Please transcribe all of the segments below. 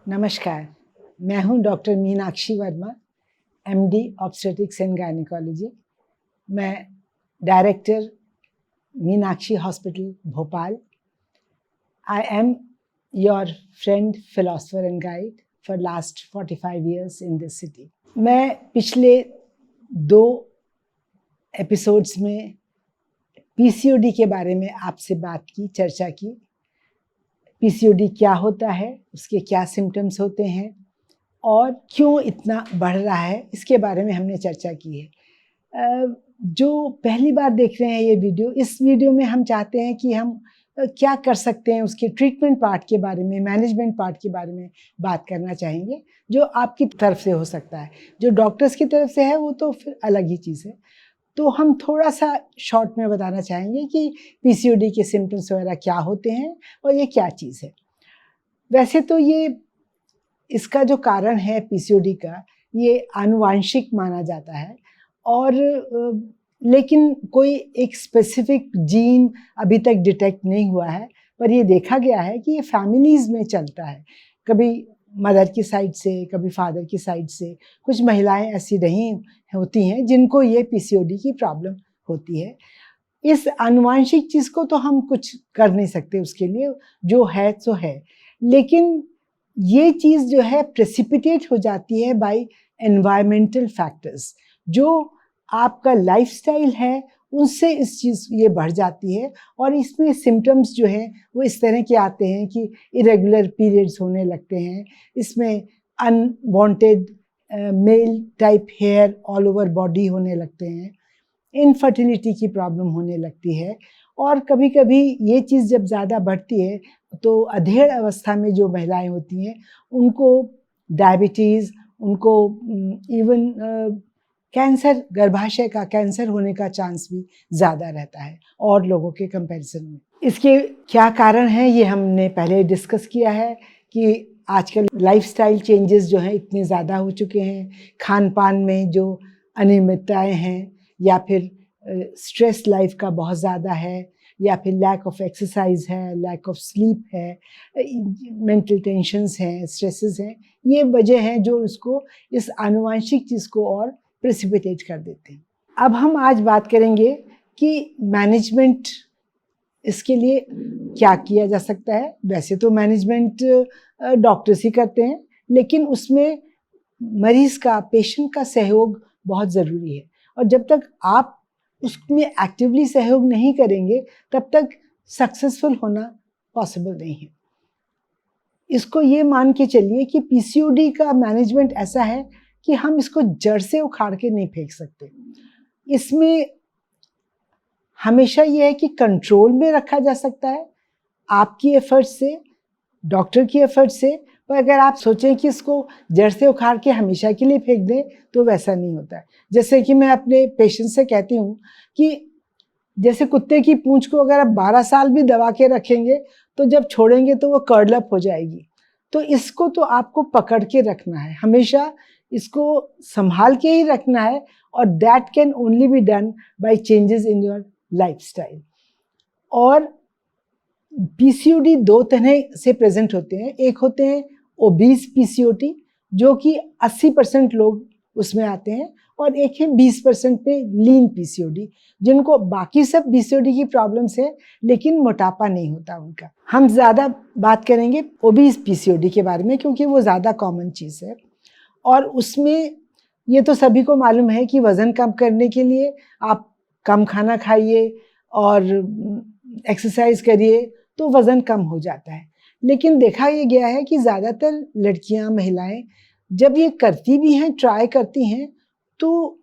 नमस्कार, मैं हूं doctor Meenakshi Verma, MD obstetrics and gynaecology. मैं director Meenakshi hospital Bhopal. I am your friend, philosopher and guide for last 45 years in this city. मैं पिछले 2 episodes में पीसीओडी के बारे में आपसे चर्चा की। पीसीओडी क्या होता है, उसके क्या सिम्टम्स होते हैं और क्यों इतना बढ़ रहा है, इसके बारे में हमने चर्चा की है। जो पहली बार देख रहे हैं ये वीडियो, इस वीडियो में हम चाहते हैं कि हम क्या कर सकते हैं, उसके ट्रीटमेंट पार्ट के बारे में, मैनेजमेंट पार्ट के बारे में बात करना चाहेंगे, जो आपकी तरफ से हो सकता है। जो डॉक्टर्स की तरफ से है वो तो फिर अलग ही चीज़ है। तो हम थोड़ा सा शॉर्ट में बताना चाहेंगे कि पीसीओडी के सिम्टम्स वगैरह क्या होते हैं और ये क्या चीज़ है। वैसे तो ये इसका जो कारण है पीसीओडी का, ये आनुवांशिक माना जाता है और लेकिन कोई एक स्पेसिफिक जीन अभी तक डिटेक्ट नहीं हुआ है, पर ये देखा गया है कि ये फैमिलीज़ में चलता है। कभी मदर की साइड से, कभी फादर की साइड से। कुछ महिलाएं ऐसी नहीं होती हैं जिनको ये पीसीओडी की प्रॉब्लम होती है। इस आनुवांशिक चीज़ को तो हम कुछ कर नहीं सकते, उसके लिए जो है सो है। लेकिन ये चीज़ जो है प्रेसिपिटेट हो जाती है बाय एनवायरमेंटल फैक्टर्स। जो आपका लाइफस्टाइल है उनसे इस चीज़ ये बढ़ जाती है और इसमें सिम्टम्स जो हैं वो इस तरह के आते हैं कि इरेगुलर पीरियड्स होने लगते हैं, इसमें unwanted male type hair all over body होने लगते हैं, इनफर्टिलिटी की प्रॉब्लम होने लगती है और कभी कभी ये चीज़ जब ज़्यादा बढ़ती है तो अधेड़ अवस्था में जो महिलाएं होती हैं उनको डायबिटीज़, उनको इवन कैंसर, गर्भाशय का कैंसर होने का चांस भी ज़्यादा रहता है और लोगों के कंपैरिजन में। इसके क्या कारण हैं ये हमने पहले डिस्कस किया है कि आजकल लाइफस्टाइल चेंजेस जो हैं इतने ज़्यादा हो चुके हैं, खान पान में जो अनियमितताएं हैं या फिर स्ट्रेस लाइफ का बहुत ज़्यादा है या फिर लैक ऑफ एक्सरसाइज है, लैक ऑफ स्लीप है, मेंटल टेंशन्स हैं, स्ट्रेसेस हैं। ये वजह है जो इसको, इस आनुवांशिक चीज़ को और प्रेसिपिटेट कर देते हैं। अब हम आज बात करेंगे कि मैनेजमेंट, इसके लिए क्या किया जा सकता है। वैसे तो मैनेजमेंट डॉक्टर्स ही करते हैं, लेकिन उसमें मरीज का, पेशेंट का सहयोग बहुत ज़रूरी है और जब तक आप उसमें एक्टिवली सहयोग नहीं करेंगे तब तक सक्सेसफुल होना पॉसिबल नहीं है। इसको ये मान के चलिए कि पीसीओडी का मैनेजमेंट ऐसा है कि हम इसको जड़ से उखाड़ के नहीं फेंक सकते। इसमें हमेशा ये है कि कंट्रोल में रखा जा सकता है आपकी एफर्ट से, डॉक्टर की एफर्ट से। पर अगर आप सोचें कि इसको जड़ से उखाड़ के हमेशा के लिए फेंक दें तो वैसा नहीं होता है। जैसे कि मैं अपने पेशेंट से कहती हूँ कि जैसे कुत्ते की पूंछ को अगर आप 12 साल भी दबा के रखेंगे तो जब छोड़ेंगे तो वो कर्ल अप हो जाएगी। तो इसको तो आपको पकड़ के रखना है, हमेशा इसको संभाल के ही रखना है और that can only be done by changes in your lifestyle. और पीसीओडी 2 तरह से प्रेजेंट होते हैं। एक होते हैं ओबीस पीसीओडी जो कि 80% लोग उसमें आते हैं और एक है 20% पे लीन पीसीओडी जिनको बाकी सब पीसीओडी की प्रॉब्लम्स है लेकिन मोटापा नहीं होता उनका। हम ज़्यादा बात करेंगे ओबीस पीसीओडी के बारे में क्योंकि वो ज़्यादा कॉमन चीज़ है और उसमें ये तो सभी को मालूम है कि वज़न कम करने के लिए आप कम खाना खाइए और एक्सरसाइज करिए तो वज़न कम हो जाता है। लेकिन देखा ये गया है कि ज़्यादातर लड़कियां, महिलाएं जब ये करती भी हैं, ट्राई करती हैं, तो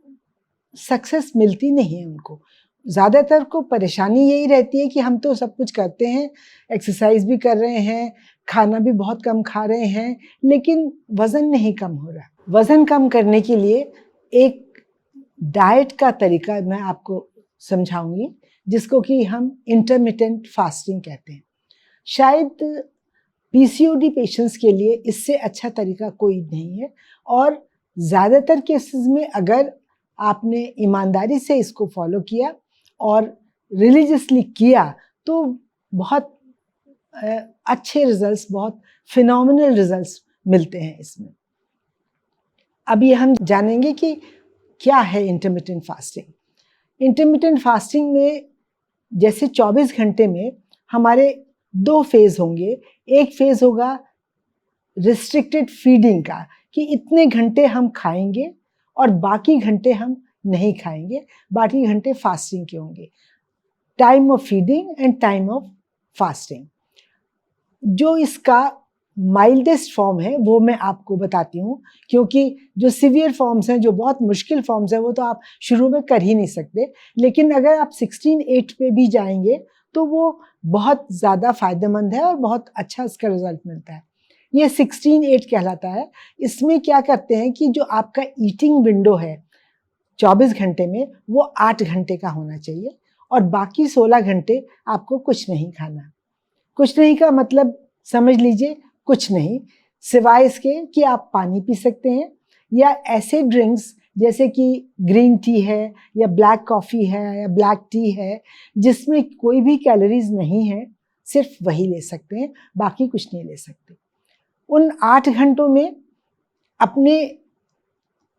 सक्सेस मिलती नहीं है उनको। ज़्यादातर को परेशानी यही रहती है कि हम तो सब कुछ करते हैं, एक्सरसाइज भी कर रहे हैं, खाना भी बहुत कम खा रहे हैं, लेकिन वज़न नहीं कम हो रहा। वज़न कम करने के लिए एक डाइट का तरीका मैं आपको समझाऊंगी जिसको कि हम इंटरमिटेंट फास्टिंग कहते हैं। शायद पीसीओडी पेशेंट्स के लिए इससे अच्छा तरीका कोई नहीं है और ज़्यादातर केसेस में अगर आपने ईमानदारी से इसको फॉलो किया और रिलीजियसली किया तो बहुत अच्छे रिजल्ट्स, बहुत फिनोमिनल रिजल्ट्स मिलते हैं इसमें। अभी हम जानेंगे कि क्या है इंटरमिटेंट फास्टिंग। इंटरमिटेंट फास्टिंग में जैसे 24 घंटे में हमारे 2 फेज होंगे। एक फेज होगा रिस्ट्रिक्टेड फीडिंग का, कि इतने घंटे हम खाएंगे और बाकी घंटे हम नहीं खाएंगे, बाकी घंटे फास्टिंग के होंगे। Time of feeding and time of fasting. जो इसका माइल्डेस्ट फॉर्म है वो मैं आपको बताती हूँ, क्योंकि जो सीवियर फॉर्म्स हैं, जो बहुत मुश्किल फॉर्म्स हैं, वो तो आप शुरू में कर ही नहीं सकते। लेकिन अगर आप 16/8 पे भी जाएंगे तो वो बहुत ज़्यादा फायदेमंद है और बहुत अच्छा इसका रिजल्ट मिलता है। ये 16/8 कहलाता है। इसमें क्या करते हैं कि जो आपका ईटिंग विंडो है 24 घंटे में, वो 8 घंटे का होना चाहिए और बाकी 16 घंटे आपको कुछ नहीं खाना। कुछ नहीं का मतलब समझ लीजिए, कुछ नहीं, सिवाय इसके कि आप पानी पी सकते हैं या ऐसे ड्रिंक्स जैसे कि ग्रीन टी है या ब्लैक कॉफ़ी है या ब्लैक टी है, जिसमें कोई भी कैलोरीज नहीं है, सिर्फ वही ले सकते हैं, बाकी कुछ नहीं ले सकते। उन 8 घंटों में अपने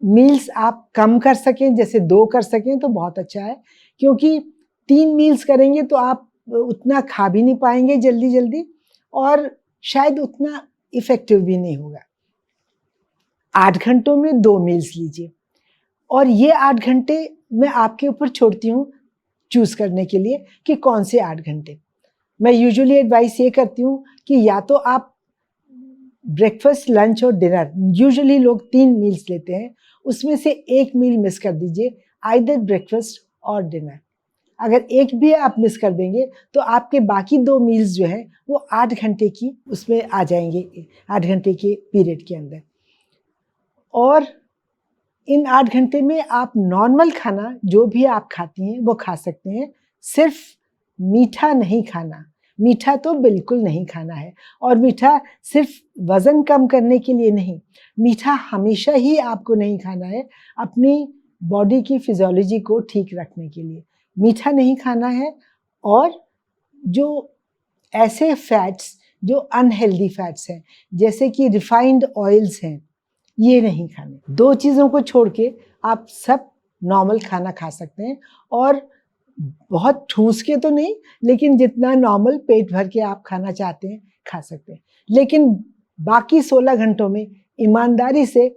मील्स आप कम कर सकें, जैसे 2 कर सकें तो बहुत अच्छा है, क्योंकि 3 मील्स करेंगे तो आप उतना खा भी नहीं पाएंगे जल्दी जल्दी और शायद उतना इफेक्टिव भी नहीं होगा। 8 घंटों में 2 मील्स लीजिए और ये 8 घंटे मैं आपके ऊपर छोड़ती हूँ चूज करने के लिए कि कौन से 8 घंटे। मैं यूजुअली एडवाइस ये करती हूँ कि या तो आप ब्रेकफास्ट, लंच और डिनर, यूजुअली लोग 3 मील्स लेते हैं, उसमें से 1 मील मिस कर दीजिए, आइदर ब्रेकफास्ट और डिनर। अगर एक भी आप मिस कर देंगे तो आपके बाकी 2 मील्स जो हैं वो 8 घंटे की उसमें आ जाएंगे, 8 घंटे के पीरियड के अंदर। और इन 8 घंटे में आप नॉर्मल खाना जो भी आप खाती हैं वो खा सकते हैं, सिर्फ मीठा नहीं खाना। मीठा तो बिल्कुल नहीं खाना है, और मीठा सिर्फ वजन कम करने के लिए नहीं, मीठा हमेशा ही आपको नहीं खाना है, अपनी बॉडी की फिजियोलॉजी को ठीक रखने के लिए मीठा नहीं खाना है। और जो ऐसे फैट्स जो अनहेल्दी फैट्स हैं, जैसे कि रिफाइंड ऑयल्स हैं, ये नहीं खाने। 2 चीज़ों को छोड़ के आप सब नॉर्मल खाना खा सकते हैं, और बहुत ठूस के तो नहीं, लेकिन जितना नॉर्मल पेट भर के आप खाना चाहते हैं खा सकते हैं। लेकिन बाकी 16 घंटों में ईमानदारी से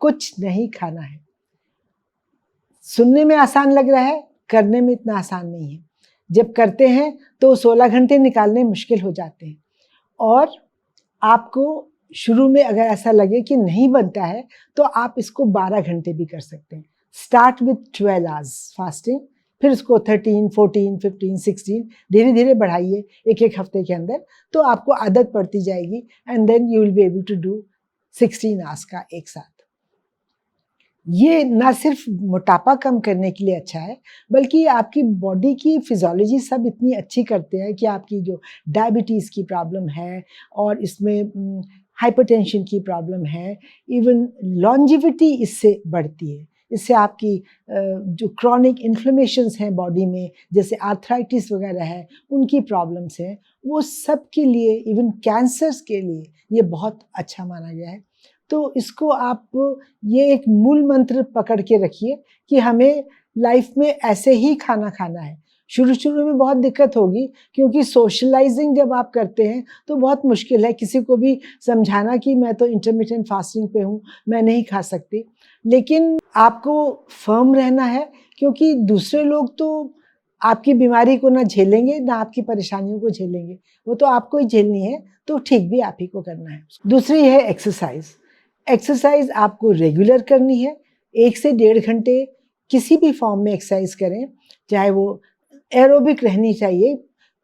कुछ नहीं खाना है। सुनने में आसान लग रहा है, करने में इतना आसान नहीं है। जब करते हैं तो 16 घंटे निकालने मुश्किल हो जाते हैं, और आपको शुरू में अगर ऐसा लगे कि नहीं बनता है तो आप इसको 12 घंटे भी कर सकते हैं। स्टार्ट विथ 12 आवर्स फास्टिंग, फिर उसको 13, 14, 15, 16 धीरे धीरे बढ़ाइए एक एक हफ्ते के अंदर, तो आपको आदत पड़ती जाएगी and then you will be able to do 16 hours का एक साथ। ये ना सिर्फ मोटापा कम करने के लिए अच्छा है, बल्कि आपकी बॉडी की फिजियोलॉजी सब इतनी अच्छी करते हैं कि आपकी जो डायबिटीज़ की प्रॉब्लम है और इसमें हाइपरटेंशन की प्रॉब्लम है, इवन लॉन्जिविटी इससे बढ़ती है। इससे आपकी जो क्रॉनिक इन्फ्लेमेशंस हैं बॉडी में, जैसे आर्थराइटिस वगैरह है, उनकी प्रॉब्लम्स हैं, वो सब के लिए, इवन कैंसर्स के लिए ये बहुत अच्छा माना गया है। तो इसको आप ये एक मूल मंत्र पकड़ के रखिए कि हमें लाइफ में ऐसे ही खाना खाना है। शुरू में बहुत दिक्कत होगी, क्योंकि सोशलाइजिंग जब आप करते हैं तो बहुत मुश्किल है किसी को भी समझाना कि मैं तो इंटरमिटेंट फास्टिंग पे हूँ, मैं नहीं खा सकती। लेकिन आपको फर्म रहना है, क्योंकि दूसरे लोग तो आपकी बीमारी को ना झेलेंगे ना आपकी परेशानियों को झेलेंगे, वो तो आपको ही झेलनी है, तो ठीक भी आप ही को करना है। दूसरी है एक्सरसाइज। एक्सरसाइज आपको रेगुलर करनी है, 1 से 1.5 घंटे किसी भी फॉर्म में एक्सरसाइज करें, चाहे वो एरोबिक रहनी चाहिए,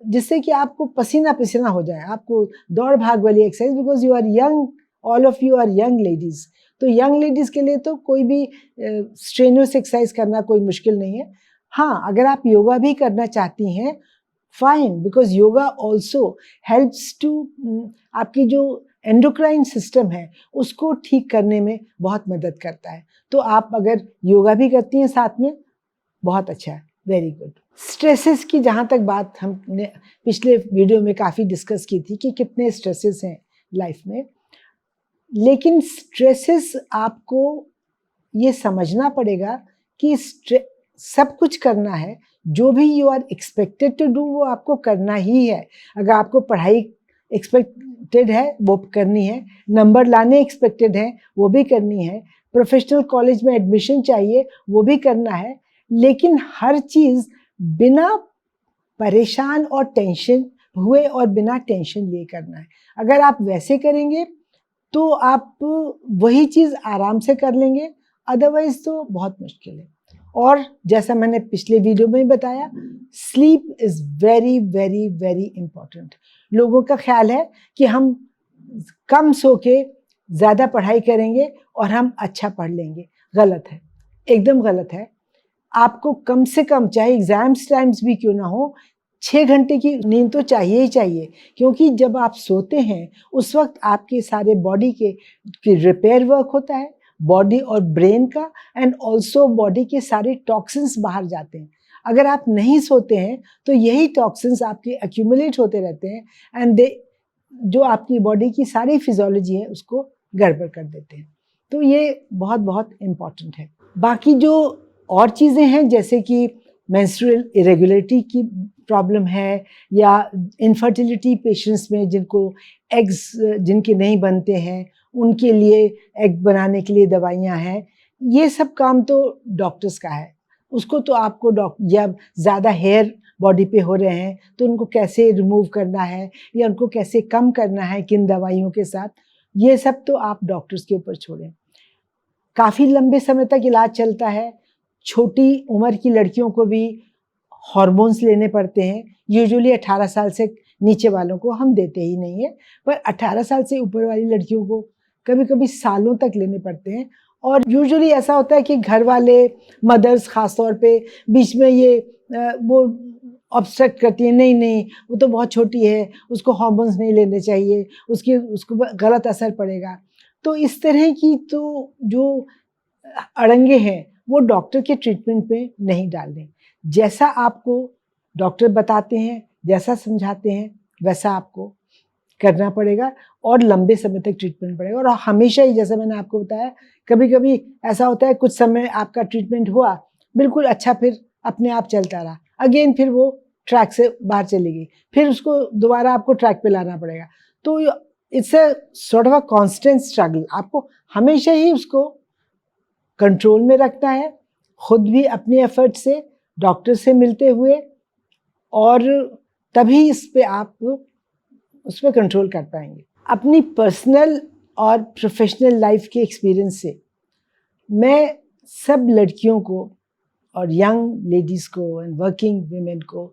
जिससे कि आपको पसीना पसीना हो जाए, आपको दौड़ भाग वाली exercise, because you are young, all of you are young ladies. तो यंग लेडीज के लिए तो कोई भी स्ट्रेनियस एक्सरसाइज करना कोई मुश्किल नहीं है। हाँ, अगर आप योगा भी करना चाहती हैं, fine, because yoga also helps to, आपकी जो एंडोक्राइन सिस्टम है उसको ठीक करने में बहुत मदद करता है। तो आप अगर योगा भी करती हैं साथ में, बहुत अच्छा है, वेरी गुड। स्ट्रेसेस की जहाँ तक बात हमने पिछले वीडियो में काफ़ी डिस्कस की थी कि कितने स्ट्रेसेस हैं लाइफ में। लेकिन स्ट्रेसेस आपको ये समझना पड़ेगा कि सब कुछ करना है, जो भी you are expected to do वो आपको करना ही है। अगर आपको पढ़ाई एक्सपेक्टेड है वो करनी है, नंबर लाने एक्सपेक्टेड है वो भी करनी है, प्रोफेशनल कॉलेज में एडमिशन चाहिए वो भी करना है, लेकिन हर चीज़ बिना परेशान और टेंशन हुए और बिना टेंशन लिए करना है। अगर आप वैसे करेंगे तो आप वही चीज़ आराम से कर लेंगे, अदरवाइज तो बहुत मुश्किल है। और जैसा मैंने पिछले वीडियो में बताया, sleep is very very very important. लोगों का ख्याल है कि हम कम सो के ज़्यादा पढ़ाई करेंगे और हम अच्छा पढ़ लेंगे। गलत है, एकदम गलत है। आपको कम से कम, चाहे एग्जाम्स टाइम्स भी क्यों ना हो, 6 घंटे की नींद तो चाहिए ही चाहिए, क्योंकि जब आप सोते हैं उस वक्त आपके सारे बॉडी के रिपेयर वर्क होता है, बॉडी और ब्रेन का, एंड ऑल्सो बॉडी के सारे टॉक्सिन्स बाहर जाते हैं। अगर आप नहीं सोते हैं तो यही टॉक्सिन्स आपके एक्यूमुलेट होते रहते हैं एंड दे जो आपकी बॉडी की सारी फिजियोलॉजी है उसको गड़बड़ कर देते हैं। तो ये बहुत बहुत इम्पॉर्टेंट है। बाकी जो और चीज़ें हैं, जैसे कि मेंस्ट्रुअल इरेगुलरिटी की प्रॉब्लम है, या इनफर्टिलिटी पेशेंट्स में जिनको एग्स जिनके नहीं बनते हैं, उनके लिए एग बनाने के लिए दवाइयाँ हैं, ये सब काम तो डॉक्टर्स का है। उसको तो आपको या ज़्यादा हेयर बॉडी पे हो रहे हैं तो उनको कैसे रिमूव करना है या उनको कैसे कम करना है किन दवाइयों के साथ, ये सब तो आप डॉक्टर्स के ऊपर छोड़ें। काफ़ी लंबे समय तक इलाज चलता है। छोटी उम्र की लड़कियों को भी हॉर्मोन्स लेने पड़ते हैं। यूजुअली 18 साल से नीचे वालों को हम देते ही नहीं है, पर 18 साल से ऊपर वाली लड़कियों को कभी कभी सालों तक लेने पड़ते हैं। और यूजुअली ऐसा होता है कि घर वाले, मदर्स ख़ास तौर पे, बीच में ये वो ऑब्स्ट्रक्ट करती है, नहीं नहीं वो तो बहुत छोटी है, उसको हॉर्मोन्स नहीं लेने चाहिए, उसको गलत असर पड़ेगा। तो इस तरह की तो जो अड़ंगे हैं वो डॉक्टर के ट्रीटमेंट पे नहीं डालने। जैसा आपको डॉक्टर बताते हैं, जैसा समझाते हैं, वैसा आपको करना पड़ेगा और लंबे समय तक ट्रीटमेंट पड़ेगा। और हमेशा ही, जैसा मैंने आपको बताया, कभी कभी ऐसा होता है कुछ समय आपका ट्रीटमेंट हुआ बिल्कुल अच्छा, फिर अपने आप चलता रहा, अगेन फिर वो ट्रैक से बाहर चली गई, फिर उसको दोबारा आपको ट्रैक पे लाना पड़ेगा। तो it's a sort of a constant struggle. आपको हमेशा ही उसको कंट्रोल में रखना है, खुद भी अपने एफर्ट से, डॉक्टर से मिलते हुए, और तभी इस पे आप उस पर कंट्रोल कर पाएंगे। अपनी पर्सनल और प्रोफेशनल लाइफ के एक्सपीरियंस से मैं सब लड़कियों को और यंग लेडीज़ को एंड वर्किंग वुमेन को,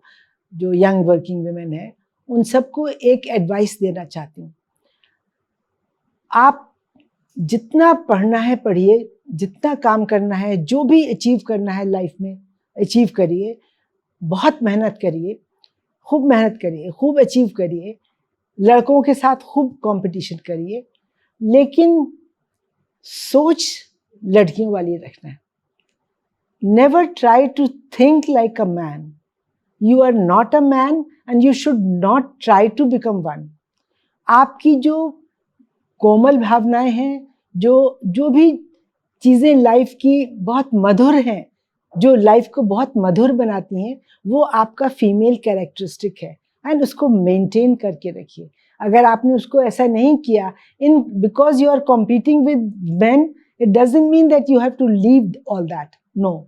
जो यंग वर्किंग वुमेन है, उन सबको एक एडवाइस देना चाहती हूँ। आप जितना पढ़ना है पढ़िए, जितना काम करना है, जो भी अचीव करना है लाइफ में अचीव करिए, बहुत मेहनत करिए, खूब मेहनत करिए, खूब अचीव करिए, लड़कों के साथ खूब कंपटीशन करिए, लेकिन सोच लड़कियों वाली रखना है। Never try to think like a man. You are not a man and you should not try to become one. आपकी जो कोमल भावनाएं हैं, जो भी चीज़ें लाइफ की बहुत मधुर हैं, जो लाइफ को बहुत मधुर बनाती हैं, वो आपका फीमेल कैरेक्टरिस्टिक है, एंड उसको मेंटेन करके रखिए। अगर आपने उसको ऐसा नहीं किया, in because you are competing with man, it doesn't mean that you have to leave all that. No,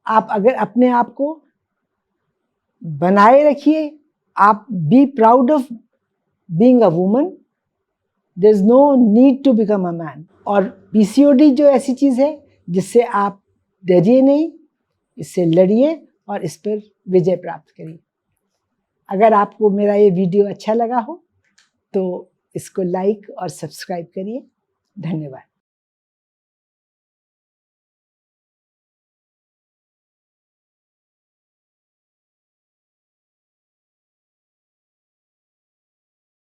आप अगर अपने आप को बनाए रखिए, आप be proud of being a woman, there is no need to become a man. और PCOD जो ऐसी चीज़ है जिससे आप डरिए नहीं, इससे लड़िए और इस पर विजय प्राप्त करिए। अगर आपको मेरा ये वीडियो अच्छा लगा हो तो इसको लाइक और सब्सक्राइब करिए। धन्यवाद।